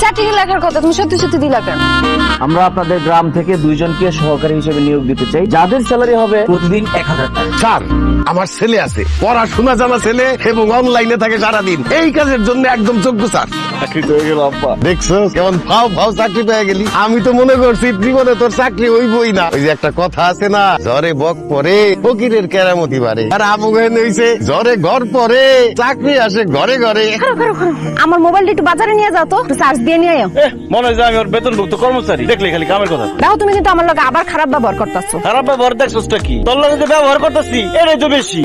চাকরি লেখার কথা তুমি সত্যি সত্যি দিলা কেন? আমরা আপনাদের গ্রাম থেকে 2 জনকে সহকারী হিসেবে নিয়োগ দিতে চাই, যাদের স্যালারি হবে প্রতিদিন 1000 টাকা। স্যার, আমার ছেলে আছে, পড়াশোনা জানা ছেলে এবং অনলাইনে থাকে সারাদিন। এই কাজের জন্য একদম যোগ্য স্যার। চাকরি তো হয়ে গেল আব্বা। দেখছো কেমন ফাও ফাও চাকরি পেয়ে গেলি। আমি তো মনে করছি জীবনে তোর চাকরি হইবই না। ওই যে একটা কথা আছে না, জ্বরে বক পরে ফকিরের কেরামতি বাড়ে। আর আমগেন হইছে জ্বরে ঘর পরে চাকরি আসে ঘরে ঘরে। আমার মোবাইলটা একটু বাজারে নিয়ে যাও তো, একটু চার্জ দিয়ে নিয়ে আয়। মনে হয় যে আমি ওর বেতনভুক্ত কর্মচারী, দেখলে খালি কামের কথা। দেখো তুমি কিন্তু আমার লগে আবার খারাপ ব্যবহার করতেছো। খারাপ ব্যবহার দেখছোসটা কি? তোর লগে যে ব্যবহার করতেছি এটাই তো বেশি।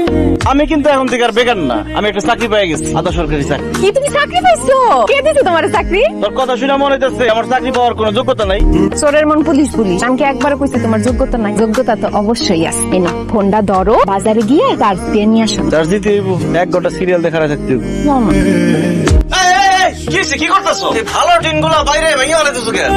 আমি কিন্তু এখন থেকে আর বেকার না, আমি একটা চাকরি পেয়ে গেছি, আধা সরকারি চাকরি। কি তুমি চাকরি পাইছো? কে দিছে তোমার চাকরি? তোর কথা শুনে মনে হইতেছে আমার চাকরি পাওয়ার কোনো যোগ্যতা নাই। চোরের মন পুলিশ পুলিশ। আমি কি একবার কইছি তোমার যোগ্যতা নাই? যোগ্যতা তো অবশ্যই আছে। এই নাও ফোনটা ধরো, বাজারে গিয়ে চার্জ দিয়ে নিয়ে আসো। চার্জ দিতে হইব, 1 ঘন্টা সিরিয়াল দেখার থাকতে হইব। কি করতেছো? ভালো দিনগুলো বাইরে ভেঙে ফেলাইতেছো কেন?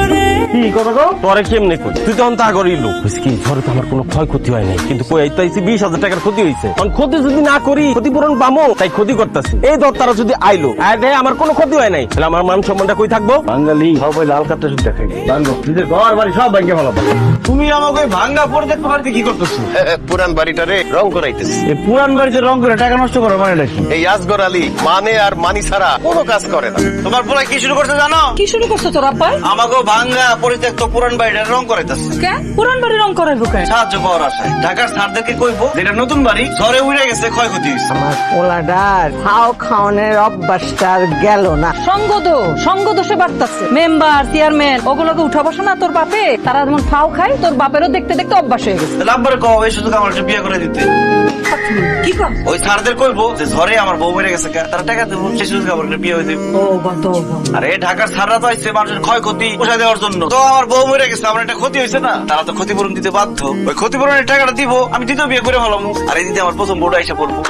কি কথা গো? পরে কেমনে কই? তুই তখন তা করি লোক হইছে কি? ঝড়ে তো আমার কোনো ক্ষয়ক্ষতি হয় নাই, কিন্তু কই আইতাইছি 20,000 টাকার ক্ষতি হইছে। কারণ ক্ষতি যদি না করি ক্ষতিপূরণ পামো, তাই ক্ষতি করতেছি। এই দর তারা যদি আইলো আর দেয় আমার কোনো ক্ষতি হয় নাই, তাহলে আমার মান সম্মানটা কই থাকবো? বাঙালি সবাই লাল কাপটা শুধু দেখাই, বাঙ্গো নিজের ঘর বাড়ি সব ভাঙে ফেলাবো। তুমি আমাকে ভাঙ্গা পড়ে দেখতে পারতে কি করতেছো? পুরান বাড়িটারে রং করাইতেছি। এই পুরান বাড়িতে রং করে টাকা নষ্ট করো মানে নাকি? এই আজগর আলী মানে আর মানি ছাড়া কোনো কাজ করে না। তোমার পোলা কি শুরু করছে জানো? কি শুরু করছো তোর আব্বা? আমাকে ভাঙ্গা পরিত্যক্ত পুরান বাড়িটা রং করাইতেছে। কে পুরান বাড়ি রং করাইবো কে? সাহায্য পাওয়ার আশায় ঢাকার স্যারদেরকে কইবো যেটা নতুন বাড়ি ঝড়ে উড়ে গেছে, ক্ষয়ক্ষতি হয়েছে। আমার পোলাডার খাও খাওয়ানোর অভ্যাসটা আর গেল না। সঙ্গ দোষে বাড়তাছে। মেম্বার চেয়ারম্যান ওগুলোকে উঠা বসো না তোর বাপে, তারা যেমন ফাও খায় তোর বাপেরও দেখতে দেখতে অভ্যাস হয়ে গেছে। তাহলে আব্বারে কও এই সুযোগ আমার একটা বিয়ে করে দিতে। কি কর? ওই স্যারদের কইবো যে ঝড়ে আমার বউ মরে গেছে, তারা টাকা দেবো, সেই সুযোগ আমার একটা বিয়ে হয়ে দেবে। আরে ঢাকার স্যাররা তো আইছে মানুষের ক্ষয়ক্ষতি পোষায় দেওয়ার জন্য। তো আমার বউ মরে গেছে, আমার একটা ক্ষতি হয়েছে না, তারা তো ক্ষতিপূরণ দিতে বাধ্য। ওই ক্ষতিপূরণের টাকাটা দিব, আমি দ্বিতীয় বিয়ে করে ফেলাম। আর এই দিদি আমার প্রথম বউটা এসে পড়বো।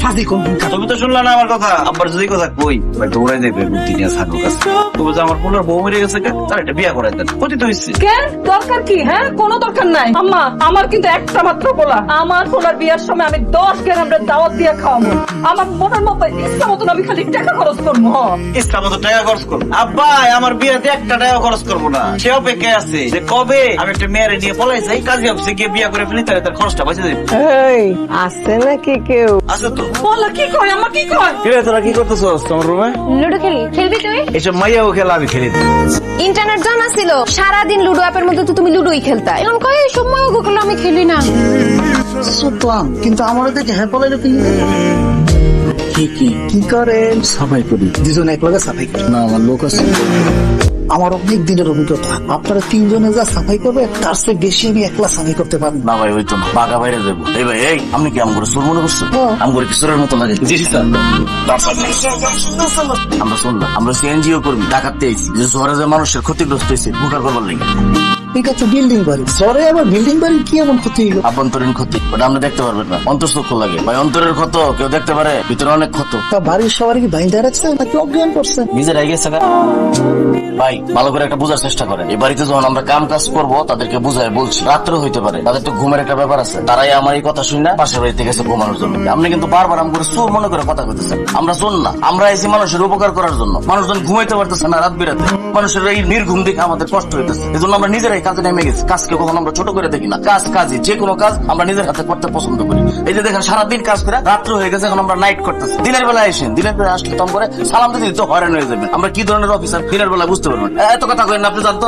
ফাজিল কোন? তুমি তো শুনলা না আমার কথা? আব্বার যদি কথা কই ভাই দৌড়াই দেবে বুদ্ধি নিয়ে ছাড়ো কাছে। তুমি যে আমার পোলার বউ মরে গেছে, তার একটা বিয়ে করাই দেন, ক্ষতি তো হয়েছে। কেন দরকার কি? হ্যাঁ কোনো দরকার নাই আম্মা। আমার কিন্তু একটা মাত্র পোলা। আমার পোলার বিয়ের সময় আমি 10 গ্রামের দাওয়াত দিয়ে খাওয়াবো। আমার মনের মতো ইচ্ছা মতন আমি খালি টাকা খরচ করবো। ইচ্ছা মতো টাকা খরচ করবো? আব্বা আমার বিয়েতে একটা টাকা খরচ করবো না। সে অপেক্ষায় আছে যে কবে আমি একটা মেয়েরে নিয়ে পলাই যাই, কাজী অফিসে গিয়ে বিয়ে করে ফেলি, তাহলে তার খরচটা বাঁচে যাবে। এই আছে নাকি কেউ? আছে তো। পোলা কি কয়? আমার কি কয়? কিরে তোরা কি করতেছো তোমার রুমে? লুডো খেলি, খেলবি তুই? এসব মাইয়াও খেলা আমি খেলি। ইন্টারনেট জানা ছিল, সারাদিন লুডো অ্যাপের মধ্যে তো তুমি লুডোই খেলতা। এখন কয় এই সময় ওগুলো আমি খেলি না। সুতরাং কিন্তু আমার দেখে হ্যাঁ বলে কি করেন? সাফাই করি, দুজন এক লগে সাফাই করি না। আমার লোক আছে, আমার অনেক দিনের অভিজ্ঞতা। আপনারা 3 জনে যা সাফাই করবে তার চেয়ে বেশি আমি একলা সাফাই করতে পারবো না ভাই, হইতো না, বাঘা বাইরে যাবো। এই ভাই, এই আপনি কি আম করে চোর মনে করছেন? আম করে কি চোরের মতো লাগে? জি স্যার। আমরা শুনলাম, আমরা সিএনজিও করবি, ডাকাতে আইছি যে শহরে যে মানুষের ক্ষতিগ্রস্ত হয়েছে উপকার করবার লাগে। এটা তো বিল্ডিং বাড়ি, সরে আবার বিল্ডিং বাড়ি কি এমন ক্ষতি হলো? আভ্যন্তরীণ ক্ষতি ওটা আমরা দেখতে পারবেন না, অন্তঃচক্ষু লাগে ভাই। অন্তরের ক্ষত কেউ দেখতে পারে, ভিতরে অনেক ক্ষত। তা বাড়ির সবার কি বাইন্দা রাখছে নাকি অজ্ঞান করছে? নিজের আগে ভাই ভালো করে একটা বোঝার চেষ্টা করেন। এই বাড়িতে যখন আমরা কাম কাজ করবো তাদেরকে বুঝায় বলছি, রাত্রে হইতে পারে, তাদের তো ঘুমের একটা ব্যাপার আছে। তারাই আমার এই কথা শুনে না পাশের বাড়িতে গেছে ঘুমানোর জন্য। আপনি কিন্তু বারবার আম করে চোর মনে করে কথা কইতেছেন। আমরা চোর না, আমরা এসে মানুষের উপকার করার জন্য। মানুষজন ঘুমাইতে পারতেছে না রাত বিরাতে, মানুষের এই নির্ঘুম দেখে আমাদের কষ্ট হইতেছে। এই জন্য আমরা নিজেরাই কাজে নেমে গেছি। কাজকে কখনো আমরা ছোট করে দেখি না। কাজই যে কোনো কাজ আমরা নিজের হাতে করতে পছন্দ করি। এই যে দেখেন সারাদিন কাজ করে রাত্র হয়ে গেছে, এখন আমরা নাইট করতেছি। দিনের বেলা এসেন, দিনের বেলা আসলে তম করে সালাম দিতে তো হয়রান হয়ে যাবেন। আমরা কি ধরনের অফিসার দিনের বেলা বুঝতে পারবেন। এত কথা কইেন না আপনি জানতো।